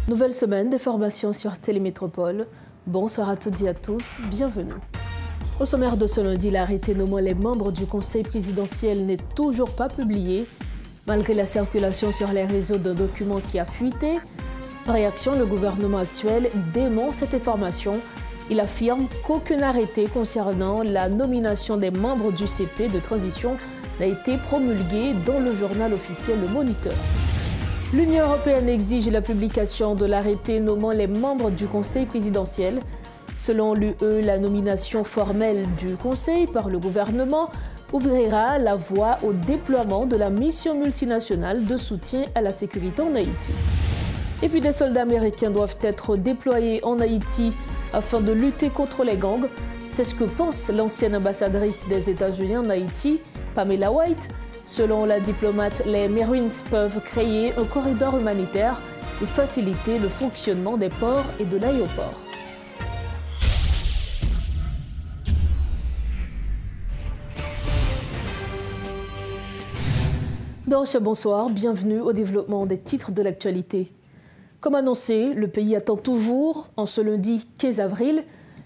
Nouvelle semaine des formations sur Télémétropole. Bonsoir à toutes et à tous, bienvenue. Au sommaire de ce lundi, l'arrêté nommant les membres du Conseil présidentiel n'est toujours pas publié, malgré la circulation sur les réseaux d'un document qui a fuité. En réaction, le gouvernement actuel dément cette information. Il affirme qu'aucun arrêté concernant la nomination des membres du CP de transition n'a été promulgué dans le journal officiel Le Moniteur. L'Union européenne exige la publication de l'arrêté nommant les membres du Conseil présidentiel. Selon l'UE, la nomination formelle du Conseil par le gouvernement ouvrira la voie au déploiement de la mission multinationale de soutien à la sécurité en Haïti. Et puis des soldats américains doivent être déployés en Haïti afin de lutter contre les gangs. C'est ce que pense l'ancienne ambassadrice des États-Unis en Haïti, Pamela White. Selon la diplomate, les Marines peuvent créer un corridor humanitaire et faciliter le fonctionnement des ports et de l'aéroport. Donc, bonsoir, bienvenue au développement des titres de l'actualité. Comme annoncé, le pays attend toujours, en ce lundi 15 avril,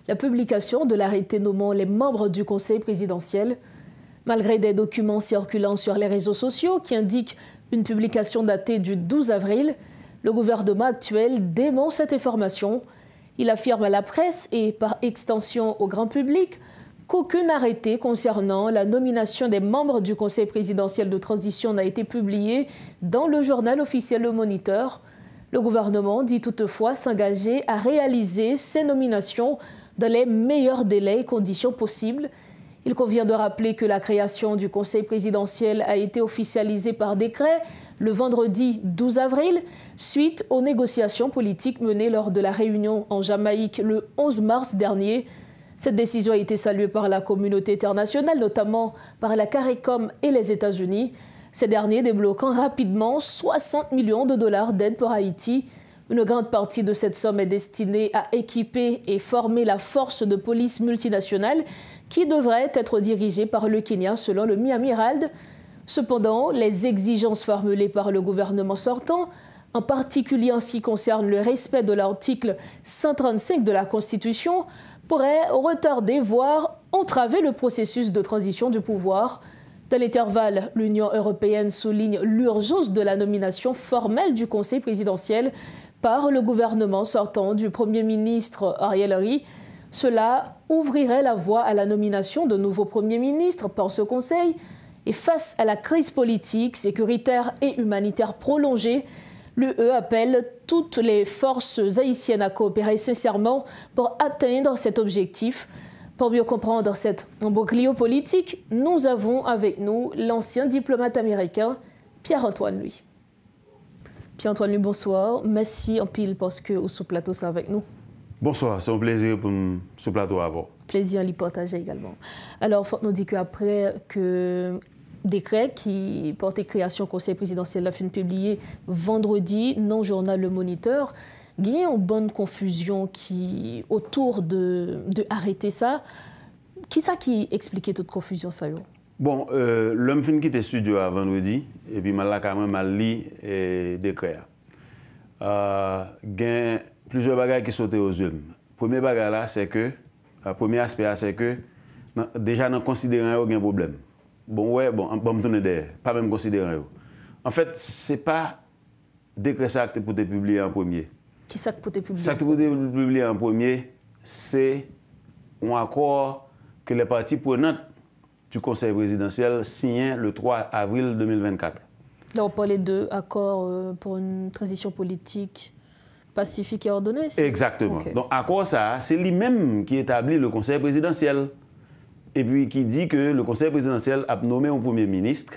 la publication de l'arrêté nommant les membres du Conseil présidentiel. Malgré des documents circulant sur les réseaux sociaux qui indiquent une publication datée du 12 avril, le gouvernement actuel dément cette information. Il affirme à la presse et par extension au grand public qu'aucun arrêté concernant la nomination des membres du Conseil présidentiel de transition n'a été publié dans le journal officiel Le Moniteur. Le gouvernement dit toutefois s'engager à réaliser ces nominations dans les meilleurs délais et conditions possibles. Il convient de rappeler que la création du Conseil présidentiel a été officialisée par décret le vendredi 12 avril, suite aux négociations politiques menées lors de la réunion en Jamaïque le 11 mars dernier. Cette décision a été saluée par la communauté internationale, notamment par la CARICOM et les États-Unis. Ces derniers débloquant rapidement 60 millions de dollars d'aide pour Haïti. Une grande partie de cette somme est destinée à équiper et former la force de police multinationale qui devrait être dirigée par le Kenya selon le Miami Herald. Cependant, les exigences formulées par le gouvernement sortant, en particulier en ce qui concerne le respect de l'article 135 de la Constitution, pourraient retarder, voire entraver le processus de transition du pouvoir. Dans l'intervalle, l'Union européenne souligne l'urgence de la nomination formelle du Conseil présidentiel par le gouvernement sortant du Premier ministre Ariel Henry. Cela ouvrirait la voie à la nomination de nouveaux premiers ministres par ce Conseil. Et face à la crise politique, sécuritaire et humanitaire prolongée, l'UE appelle toutes les forces haïtiennes à coopérer sincèrement pour atteindre cet objectif. Pour mieux comprendre cet imbroglio politique, nous avons avec nous l'ancien diplomate américain Pierre-Antoine Louis. Pierre-Antoine Louis, bonsoir. Merci en pile parce que vous sous plateau ça avec nous. Bonsoir, c'est un plaisir pour me sur plateau avant. Plaisir à l'y partager également. Alors, il faut nous dire qu'après que décret qui portait création Conseil présidentiel a fini publié vendredi dans le journal Le Moniteur, il y a une bonne confusion qui autour de arrêter ça. Qui ça qui expliquait toute confusion ça yo? Bon, l'homme fin quitte studio à vendredi et puis mal quand même mal lit décret. Gain plusieurs bagages qui sautaient aux yeux. Premier bagage là, c'est que premier aspect c'est que déjà dans considérant qu'il y a un problème. Bon ouais, bon me tourner derrière, pas même considérant. En fait, c'est pas décret ça que pour te publier en premier. Qui ça que pour te publier? Ça que pour te publier en premier, c'est un accord que les parties prenantes du Conseil présidentiel signent le 3 avril 2024. Là, on parlait d'accord pour une transition politique pacifique et ordonnée. Exactement. Okay. Donc, accord ça, c'est lui-même qui établit le Conseil présidentiel. Et puis, qui dit que le Conseil présidentiel a nommé un Premier ministre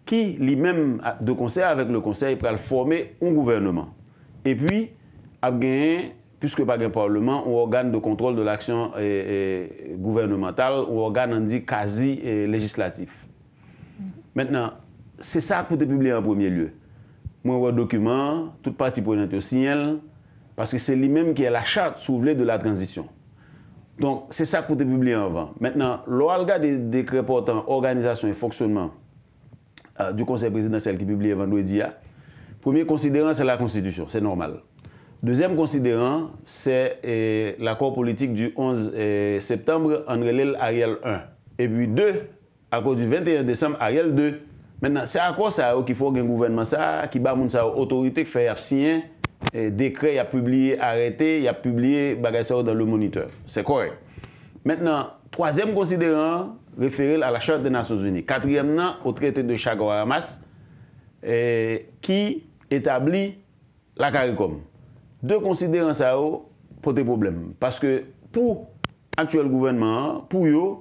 qui, lui-même, de concert avec le Conseil, peut former un gouvernement. Et puis, a gagné, puisque pas un Parlement, un organe de contrôle de l'action gouvernementale, un organe dit quasi législatif. Maintenant, c'est ça pour te publier en premier lieu. Moi, un document, toute partie prenante au signal, parce que c'est lui-même qui est la charte souvelée de la transition. Donc, c'est ça pour te publier avant. Maintenant, l'organe des décrets portant organisation et fonctionnement du Conseil présidentiel qui publie vendredi, premier considérant, c'est la Constitution, c'est normal. Deuxième considérant, c'est l'accord politique du 11 septembre entre Ariel 1. Et puis 2, à cause du 21 décembre, Ariel 2. Maintenant, c'est à quoi ça qu'il faut un gouvernement ça, qui bat sa autorité, qui fait signer, décret, il a publié, arrêté, il a publié bagage dans le moniteur. C'est correct. Maintenant, troisième considérant, référé à la Charte des Nations Unies. Quatrièmement, au traité de Chaguaramas, qui établit la CARICOM. Deux considérants ça pour des problèmes. Parce que pour l'actuel gouvernement, pour eux,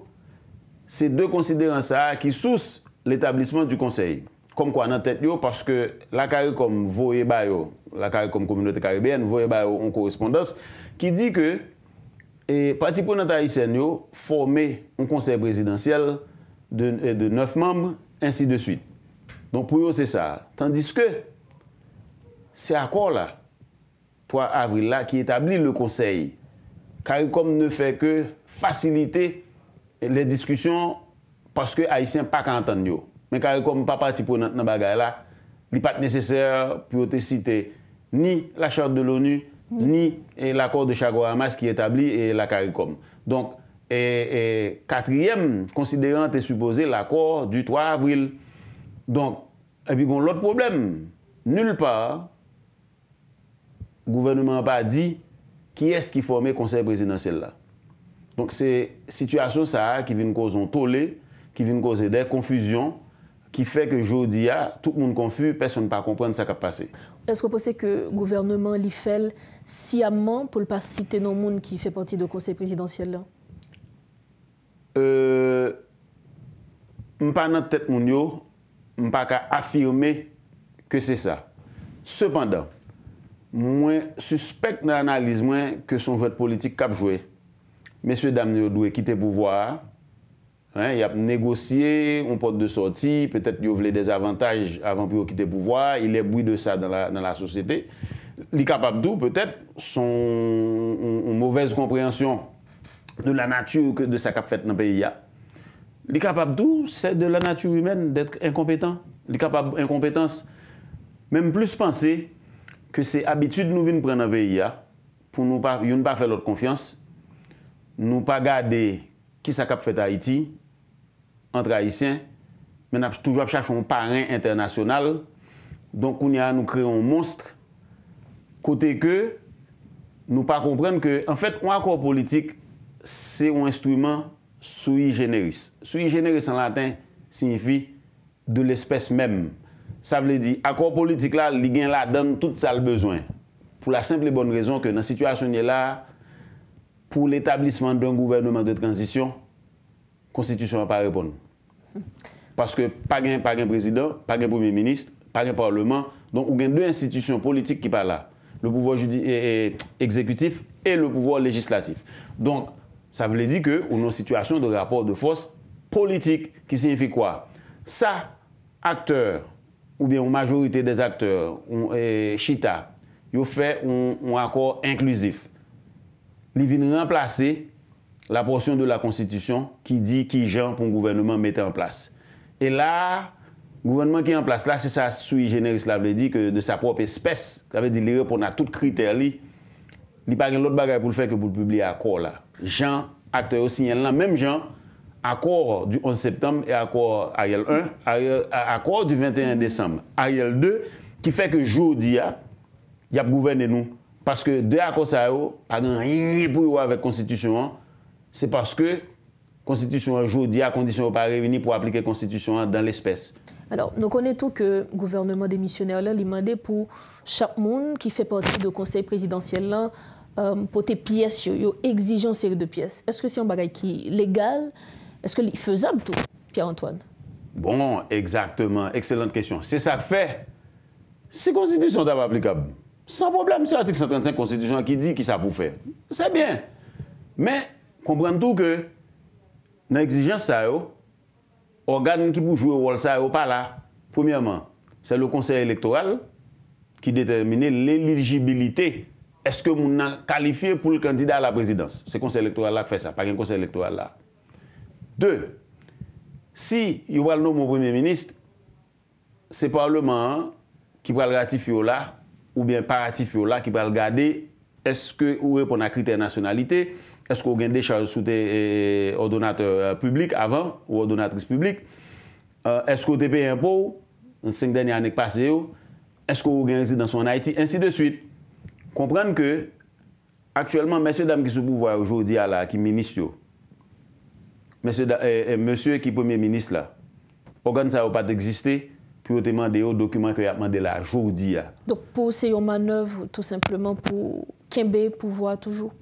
c'est deux considérants ça qui sourcent l'établissement du Conseil. Comme quoi, dans tête, parce que la CARICOM voye bayo, la CARICOM communauté caribéenne, voye bayo en correspondance, qui dit que les partis prenants haïtiens formé un conseil présidentiel de 9 membres, ainsi de suite. Donc pour eux, c'est ça. Tandis que c'est accord là, 3 avril là, qui établit le conseil. CARICOM ne fait que faciliter les discussions parce que les Haïtiens ne peuvent pas entendre. Mais CARICOM n'est pas parti pour notre bagaille là, il n'est pas nécessaire pour te citer ni la charte de l'ONU, ni l'accord de Chaguaramas qui établit la CARICOM. Donc, quatrième considérant est supposé l'accord du 3 avril. Donc, et puis l'autre problème, nulle part, le gouvernement n'a pas dit qui est-ce qui formait le conseil présidentiel là. Donc, c'est une situation ça, qui vient causer un tollé, qui vient causer des confusions, qui fait que aujourd'hui, tout le monde confus, personne ne peut comprendre ce qui a passé. Est-ce que vous pensez que le gouvernement l'y fait sciemment pour ne pas citer nos monde qui fait partie du conseil présidentiel là? Je ne pas dans tête mon yo, je ne pas affirmer que c'est ça. Cependant, moi suspecte dans l'analyse que son vote politique cap joué. Messieurs dames yo doivent quitter le pouvoir. Il a négocié un porte de sortie, peut-être qu'il voulait des avantages avant de quitter le pouvoir, il est bruit de ça dans la société. Il est capable d'où peut-être une mauvaise compréhension de la nature que de ça qu'a fait dans le pays. Il est capable d'où c'est de la nature humaine d'être incompétent. Il est capable d'incompétence. Même plus penser que c'est habitude nous venons prendre dans le pays pour nous pas faire notre confiance, nous pas garder qui ça qu'a fait Haïti entre Haïtiens, mais nous avons toujours cherché un parrain international. Donc, nous créons un monstre. Côté que nous ne pas comprendre que, en fait, un accord politique, c'est un instrument sui generis. Sui generis en latin signifie de l'espèce même. Ça veut dire, accord politique là, il gagne là, donne tout ça le besoin. Pour la simple et bonne raison que dans la situation là, pour l'établissement d'un gouvernement de transition, la Constitution n'a pas répondu. Parce que pas de président, pas de premier ministre, pas de parlement. Donc, il y a deux institutions politiques qui parlent là. Le pouvoir exécutif et le pouvoir législatif. Donc, ça veut dire qu'on a une situation de rapport de force politique qui signifie quoi? Ça, acteurs, ou bien une majorité des acteurs, Chita, ils ont fait un accord inclusif. Ils viennent remplacer la portion de la Constitution qui dit qui genre pour un gouvernement mettre en place. Et là, le gouvernement qui est en place là, c'est ça sui generis, cela veut dire que de sa propre espèce, ça veut dire qu'il répond à tous les critères, il n'y a pas d'autre bagage pour le faire que pour le publier accord là. Jean, acteur aussi, là, même Jean, accord du 11 septembre et accord Ariel 1, accord du 21 décembre, Ariel 2, qui fait que aujourd'hui, il y a gouverné nous. Parce que deux accords ça pas rien pour voir avec la Constitution, c'est parce que la Constitution aujourd'hui à condition de pas réunir pour appliquer la Constitution dans l'espèce. Alors, nous connaissons que le gouvernement démissionnaire là, il demandé pour chaque monde qui fait partie du conseil présidentiel là, pour tes pièces, il exige une série de pièces. Est-ce que c'est un bagage qui est légal? Est-ce que c'est faisable tout, Pierre-Antoine? Bon, exactement. Excellente question. C'est ça que fait. Si la Constitution n'est pas applicable, sans problème, c'est l'article 135 de la Constitution qui dit qui ça pour faire. C'est bien. Mais, comprenez tout que, dans l'exigence, ça, organe qui peut jouer au rôle, ça, pas là. Premièrement, c'est le Conseil électoral qui détermine l'éligibilité. Est-ce que vous êtes qualifié pour le candidat à la présidence? C'est le Conseil électoral là qui fait ça, pas un Conseil électoral là. 2. Si il va le nommer au Premier ministre, c'est le Parlement qui va le ratifier là ou bien paratif là qui va regarder est-ce que vous répondez à critères nationalité, est-ce que vous avez des charges sous des ordonnateurs publics avant ou ordonnatrices publiques, est-ce que vous avez payé un impôt dans les 5 dernières années passées, est-ce que vous avez une résidence en Haïti, ainsi de suite. Comprendre que actuellement, messieurs dames qui sont au pouvoir aujourd'hui, qui ministres, monsieur qui premier ministre là, organe ça n'a pas existé pour demander aux documents que y a demandé là aujourd'hui. Donc pour c'est une manœuvre tout simplement pour Kembe pouvoir toujours.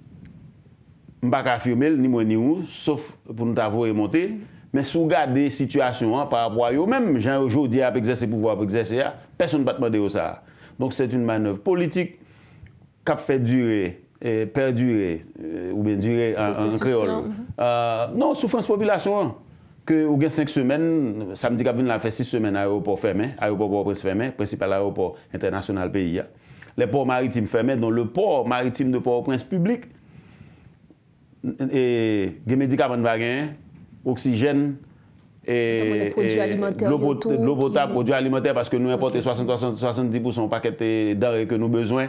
Je ne peux pas affirmer ni moi ni vous, sauf pour nous avoir remonté. Mais si vous regardez la situation par rapport à eux-mêmes, gens aujourd'hui à exercer pouvoir pour exercer, personne ne va demander ça. Donc c'est une manœuvre politique qui a fait durer, perdurer, ou bien durer en créole. Non, souffrance population. Que vous avez 5 semaines, samedi Cap a fait 6 semaines à l'aéroport fermé, aéroport Port-au-Prince fermé, principal aéroport international pays. Les ports maritimes fermés, dont le port maritime de Port-au-Prince public, et des médicaments de baguette, oxygène, et de l'eau potable, produits alimentaires, parce que nous importons 60-70% paquet de denrées que nous avons besoin.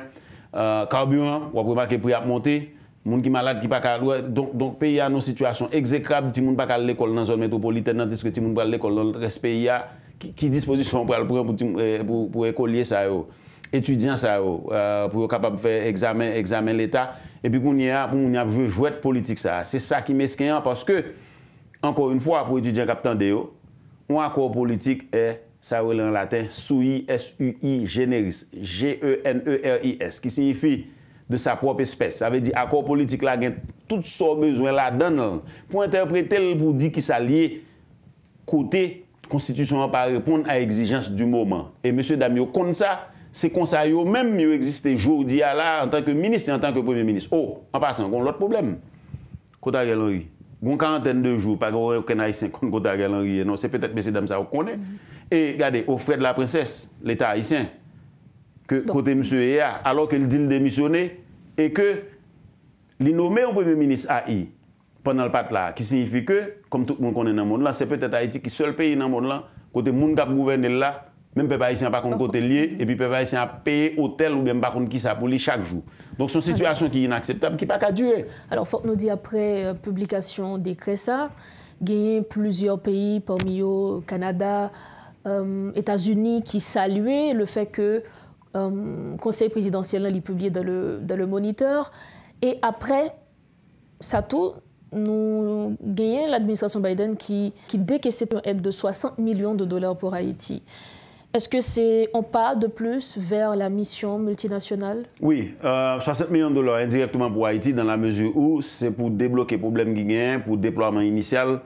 Carburant, on va remarquer prix à monter. Les gens qui sont malades, qui pas donc pays a une situation exécrable, les gens pas à l'école dans la zone métropolitaine, tandis que les gens à l'école dans le reste pays qui disposition pour écolier ça étudiants ça pour être capable de faire examen l'état et puis qu'on y a jouer politique ça. C'est ça qui m'esquin parce que encore une fois pour étudiants captant de un accord politique est ça en latin sui generis G-E-N-E-R-I-S qui signifie de sa propre espèce. Ça veut dire accord politique là gain tout son besoin là-dedans pour interpréter pour dire qu'il s'allie côté constitution pas répondre à exigence du moment. Et monsieur Damio comme ça, c'est comme ça yo même yo existe aujourd'hui là en tant que ministre et en tant que premier ministre. Oh, en passant, on l'autre problème. Côté Ariel Henry. Une quarantaine de jours pas aucun haïtien contre côté Ariel Henry. Non, c'est peut-être monsieur Dam ça vous connaît. Et regardez, au frère de la princesse, l'état haïtien que côté monsieur EA, alors qu'il dit démissionner et que il nommé au premier ministre AI pendant le pat là, qui signifie que, comme tout le monde connaît dans le monde là, c'est peut-être Haïti qui est le seul pays dans le monde là, côté monde qui a gouverné là, même peuple haïtien pas contre côté lié, et puis peuple haïtien a payé hôtel ou même pas contre qui ça pour lui chaque jour. Donc c'est une situation qui est inacceptable, qui pas qu'à durer. Alors faut que nous dire après publication décret ça, il y a plusieurs pays parmi eux, Canada, États-Unis qui saluaient le fait que conseil présidentiel est publié dans le Moniteur. Et après, ça tout, nous gagnons l'administration Biden qui décaissait une aide de 60 millions de dollars pour Haïti. Est-ce que c'est un pas de plus vers la mission multinationale? Oui, 60 millions de dollars indirectement pour Haïti dans la mesure où c'est pour débloquer les problèmes qui gagnent, pour déploiement initial,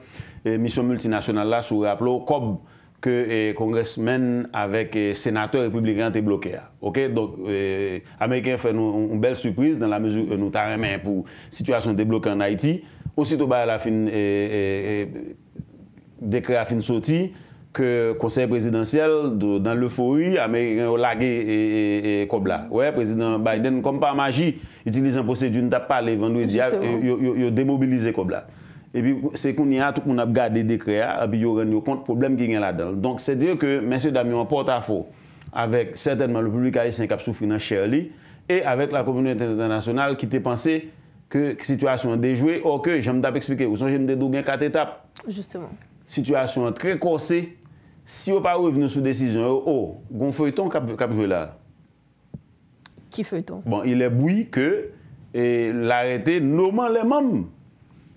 mission multinationale là, sous rappelons, comme que les congressmen avec les sénateurs républicains étaient bloqués. Okay? Donc, les Américains font une belle surprise dans la mesure où nous avons pour la situation débloquée en Haïti. Aussitôt, la fin décret a fin sorti que le conseil présidentiel, dans l'euphorie, les Américains ont lagué comme là. Ouais, président Biden, comme par magie, utilisant une procédure, n'a pas parlé vendredi, il a démobilisé comme là. Et puis, c'est qu'on y a, tout le monde a gardé des décrets, et puis il y a un compte problème qui est là-dedans. Donc, c'est dire que, messieurs, dames, en porte-à-faux avec certainement le public haïtien qui a souffert dans Shirley et avec la communauté internationale qui t'a pensé que la situation est déjouée. Or que, j'aime t'expliquer, vous savez, j'aime te 4 étapes. Justement. Situation très corsée. Si vous pas revenu sous décision, gon feuilleton cap joué là. Qui feuilleton? Bon, il est bouilli que l'arrêté nommant les membres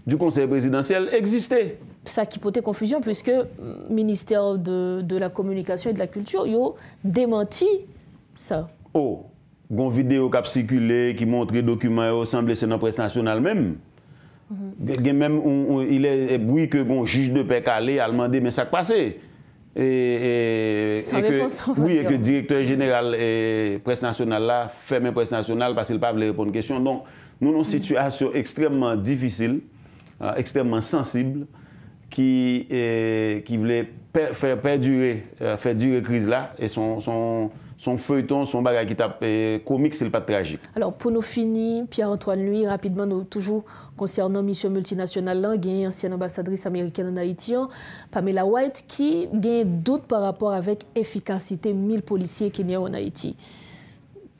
du conseil présidentiel existait. Ça qui portait confusion puisque le ministère de la Communication et de la Culture a démenti ça. Oh, une vidéo qui a circulé, qui montre les documents, qui semble c'est dans la presse nationale même. Même il est bouilli que un juge de paix calé a demandé mais ça passé. Et que le directeur général et presse nationale là ferme presse nationale parce qu'il ne peut pas répondre aux questions. Donc nous avons une situation extrêmement difficile, extrêmement sensible, qui voulait faire durer la crise là et son feuilleton, son bagage qui tape comique, c'est pas tragique. Alors pour nous finir, Pierre-Antoine Louis, rapidement, nous toujours concernant mission multinationale, là, il y a une ancienne ambassadrice américaine en Haïti, Pamela White, qui a un doute par rapport avec l'efficacité 1000 policiers qui y a en Haïti.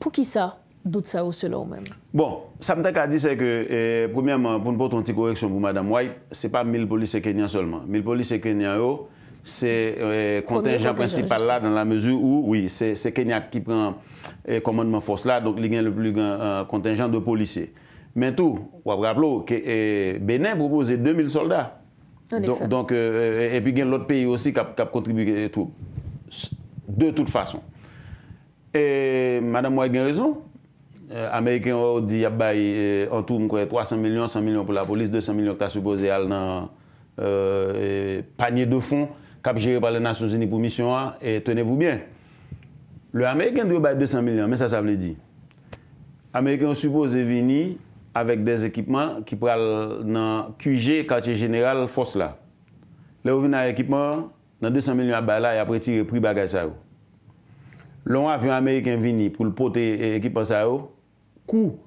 Pour qui ça? Doute ça ou selon même? Bon, ça me dit c'est que, premièrement, pour une petite correction pour Mme White, ce n'est pas 1000 policiers kenyans seulement. 1000 policiers kenyans, c'est contingent principal là, dans la mesure où, oui, c'est Kenya qui prend commandement force là, donc il y a le plus grand contingent de policiers. Mais tout, on va rappeler que Bénin proposait 2000 soldats. Donc, et puis il y a l'autre pays aussi qui a contribué tout. De toute façon. Et Mme White a raison. Américains ont dit en tout 300 millions, 100 millions pour la police, 200 millions qui sont supposés aller dans panier de fonds cap géré par les Nations Unies pour mission. Et tenez-vous bien, le Américain doit bailler 200 millions, mais ça veut dire. Les Américains sont supposés venir avec des équipements qui prennent dans QG, quartier général, force là. Là, vous venez avec l'équipement, dans 200 millions à bailler là, et après tirer prix bagage ça. L'on avion américain vini pour le porter équipement ça, coût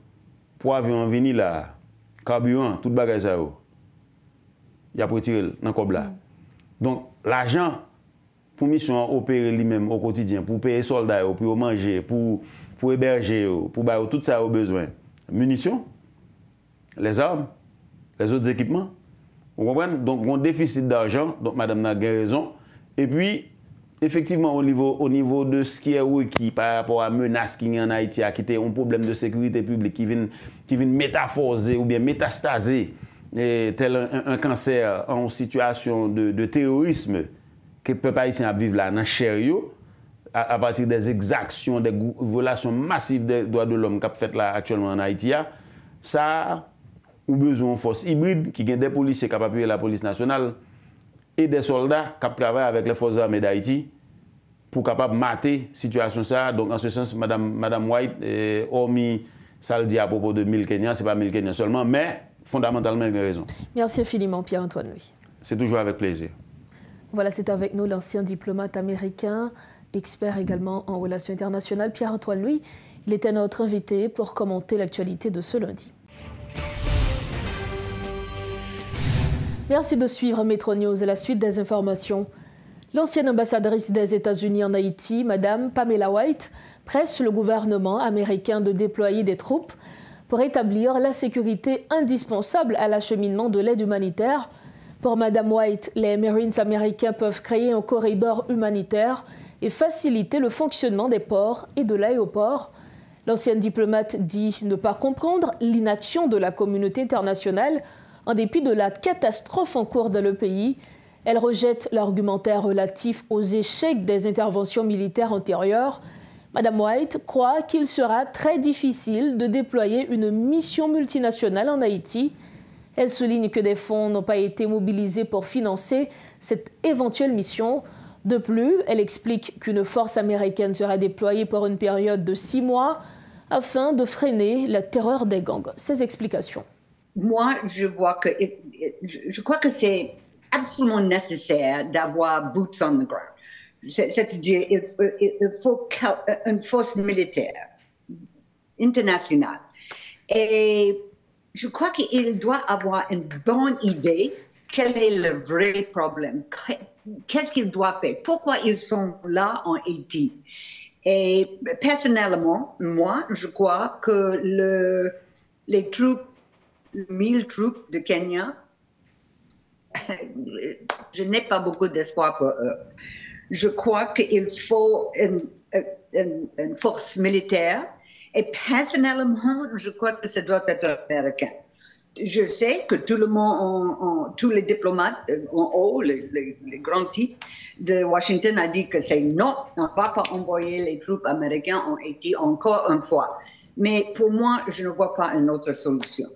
pour avion vini là, carburant, tout bagage ça, il a retiré dans le là. Donc, l'argent pour mission opérer lui-même au quotidien, pour payer les soldats, pour manger, pour héberger, pour bailler tout ça au besoin. Munitions, les armes, les autres équipements. Vous comprenez? Donc, on déficit d'argent, donc madame n'a pas raison. Et puis, effectivement, au niveau de ce qui est requis par rapport à menaces qui y a en Haïti, qui était un problème de sécurité publique qui vient métamorphoser ou bien métastaser tel un cancer en situation de terrorisme que le peuple haïtien vivre là dans chérieux à partir des exactions, des violations massives des droits de l'homme qu'a fait là actuellement en Haïti, ça ou besoin de forces hybrides qui ont des policiers qui appuient la police nationale et des soldats qui travaillent avec les forces armées d'Haïti pour capable mater situation ça. Donc en ce sens, Madame White, hormis ça le dit à propos de 1000 Kenyans, ce n'est pas 1000 Kenyans seulement, mais fondamentalement, il a raison. Merci infiniment, Pierre-Antoine Louis. C'est toujours avec plaisir. Voilà, c'est avec nous l'ancien diplomate américain, expert également en relations internationales, Pierre-Antoine Louis. Il était notre invité pour commenter l'actualité de ce lundi. Merci de suivre Metro News et la suite des informations. L'ancienne ambassadrice des États-Unis en Haïti, Mme Pamela White, presse le gouvernement américain de déployer des troupes pour établir la sécurité indispensable à l'acheminement de l'aide humanitaire. Pour Mme White, les Marines américains peuvent créer un corridor humanitaire et faciliter le fonctionnement des ports et de l'aéroport. L'ancienne diplomate dit ne pas comprendre l'inaction de la communauté internationale en dépit de la catastrophe en cours dans le pays. Elle rejette l'argumentaire relatif aux échecs des interventions militaires antérieures. Mme White croit qu'il sera très difficile de déployer une mission multinationale en Haïti. Elle souligne que des fonds n'ont pas été mobilisés pour financer cette éventuelle mission. De plus, elle explique qu'une force américaine sera déployée pour une période de 6 mois afin de freiner la terreur des gangs. Ces explications. Moi, je crois que c'est absolument nécessaire d'avoir boots on the ground. C'est-à-dire, il faut une force militaire internationale. Et je crois qu'il doit avoir une bonne idée quel est le vrai problème, qu'est-ce qu'ils doivent faire, pourquoi ils sont là en Haïti. Et personnellement, moi, je crois que les troupes, 1000 troupes de Kenya, je n'ai pas beaucoup d'espoir pour eux. Je crois qu'il faut une force militaire et personnellement, je crois que ça doit être américain. Je sais que tout le monde, tous les diplomates en haut, les grands types de Washington a dit que c'est non, on ne va pas envoyer les troupes américaines en Haïti encore une fois. Mais pour moi, je ne vois pas une autre solution.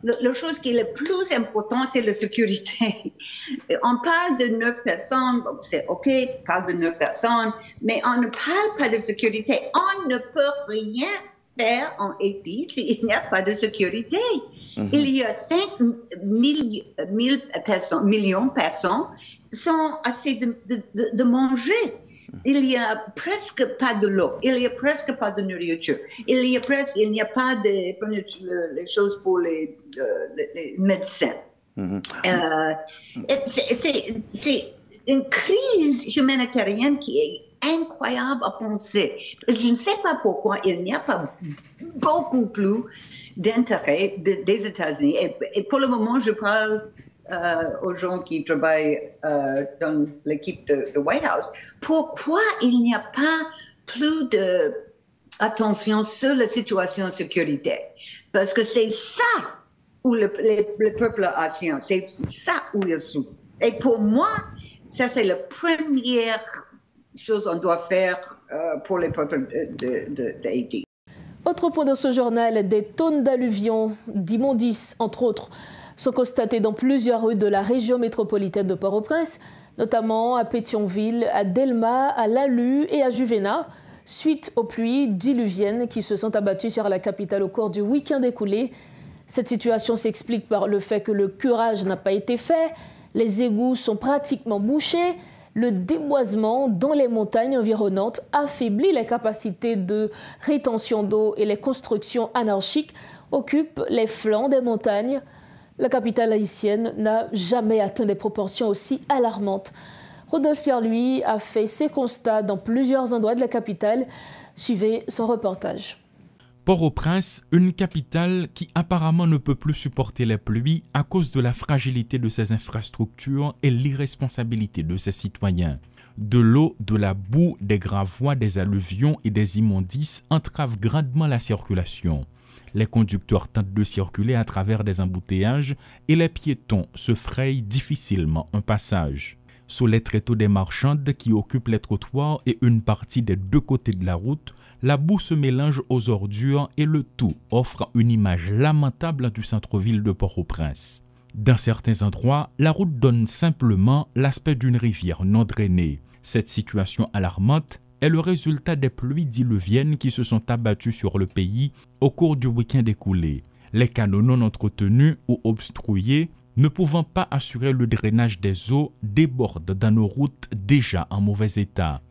La chose qui est le plus important, c'est la sécurité. On parle de 9 personnes, c'est OK, on parle de 9 personnes, mais on ne parle pas de sécurité. On ne peut rien faire en Haïti s'il n'y a pas de sécurité. Mm-hmm. Il y a 5 millions de personnes qui sont assez de manger. Il n'y a presque pas de l'eau, il n'y a presque pas de nourriture, il n'y a pas de les choses pour les médecins. Mm-hmm. C'est une crise humanitaire qui est incroyable à penser. Je ne sais pas pourquoi il n'y a pas beaucoup plus d'intérêt des États-Unis. Et pour le moment, je parle aux gens qui travaillent dans l'équipe de White House. Pourquoi il n'y a pas plus d'attention sur la situation sécuritaire? Parce que c'est ça où le peuple haïtien, c'est ça où il souffre. Et pour moi, ça c'est la première chose qu'on doit faire pour le peuple d'Haïti. Autre point dans ce journal, des tonnes d'alluvions, d'immondices, entre autres, sont constatées dans plusieurs rues de la région métropolitaine de Port-au-Prince, notamment à Pétionville, à Delma, à Lalu et à Juvena, suite aux pluies diluviennes qui se sont abattues sur la capitale au cours du week-end écoulé. Cette situation s'explique par le fait que le curage n'a pas été fait, les égouts sont pratiquement bouchés, le déboisement dans les montagnes environnantes affaiblit les capacités de rétention d'eau et les constructions anarchiques occupent les flancs des montagnes. La capitale haïtienne n'a jamais atteint des proportions aussi alarmantes. Rodolphe Pierre, lui, a fait ses constats dans plusieurs endroits de la capitale. Suivez son reportage. Port-au-Prince, une capitale qui apparemment ne peut plus supporter les pluies à cause de la fragilité de ses infrastructures et l'irresponsabilité de ses citoyens. De l'eau, de la boue, des gravois, des alluvions et des immondices entravent grandement la circulation. Les conducteurs tentent de circuler à travers des embouteillages et les piétons se frayent difficilement un passage. Sous les tréteaux des marchandes qui occupent les trottoirs et une partie des deux côtés de la route, la boue se mélange aux ordures et le tout offre une image lamentable du centre-ville de Port-au-Prince. Dans certains endroits, la route donne simplement l'aspect d'une rivière non drainée. Cette situation alarmante est le résultat des pluies diluviennes qui se sont abattues sur le pays au cours du week-end écoulé. Les canaux non entretenus ou obstrués, ne pouvant pas assurer le drainage des eaux, débordent dans nos routes déjà en mauvais état.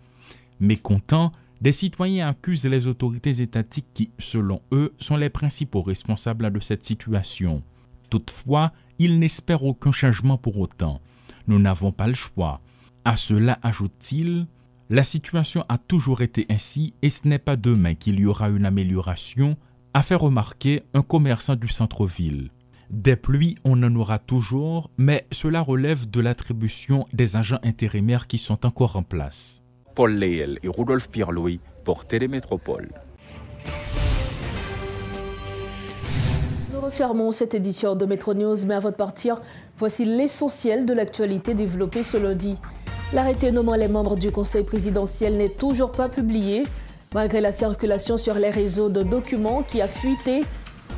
Mécontents, des citoyens accusent les autorités étatiques qui, selon eux, sont les principaux responsables de cette situation. Toutefois, ils n'espèrent aucun changement pour autant. Nous n'avons pas le choix. À cela, ajoute-t-il, la situation a toujours été ainsi et ce n'est pas demain qu'il y aura une amélioration, a fait remarquer un commerçant du centre-ville. Des pluies, on en aura toujours, mais cela relève de l'attribution des agents intérimaires qui sont encore en place. Paul Léel et Rodolphe Pierre-Louis pour Télémétropole. Nous refermons cette édition de Métro News, mais avant de partir, voici l'essentiel de l'actualité développée ce lundi. L'arrêté nommant les membres du Conseil présidentiel n'est toujours pas publié, malgré la circulation sur les réseaux de documents qui a fuité.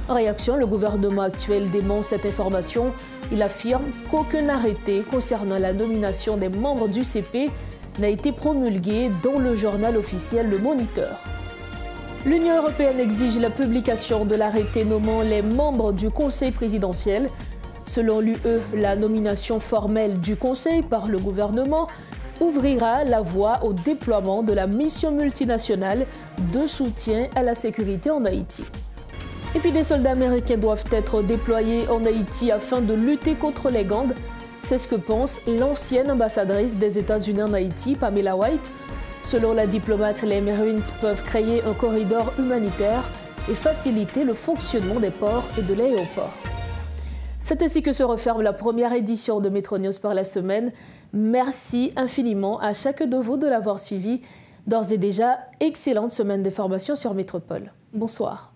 En réaction, le gouvernement actuel dément cette information. Il affirme qu'aucun arrêté concernant la nomination des membres du CP n'a été promulgué dans le journal officiel Le Moniteur. L'Union européenne exige la publication de l'arrêté nommant les membres du Conseil présidentiel. Selon l'UE, la nomination formelle du Conseil par le gouvernement ouvrira la voie au déploiement de la mission multinationale de soutien à la sécurité en Haïti. Et puis des soldats américains doivent être déployés en Haïti afin de lutter contre les gangs. C'est ce que pense l'ancienne ambassadrice des États-Unis en Haïti, Pamela White. Selon la diplomate, les Marines peuvent créer un corridor humanitaire et faciliter le fonctionnement des ports et de l'aéroport. C'est ainsi que se referme la première édition de Métro News par la semaine. Merci infiniment à chacun de vous de l'avoir suivi. D'ores et déjà, excellente semaine de formation sur Métropole. Bonsoir.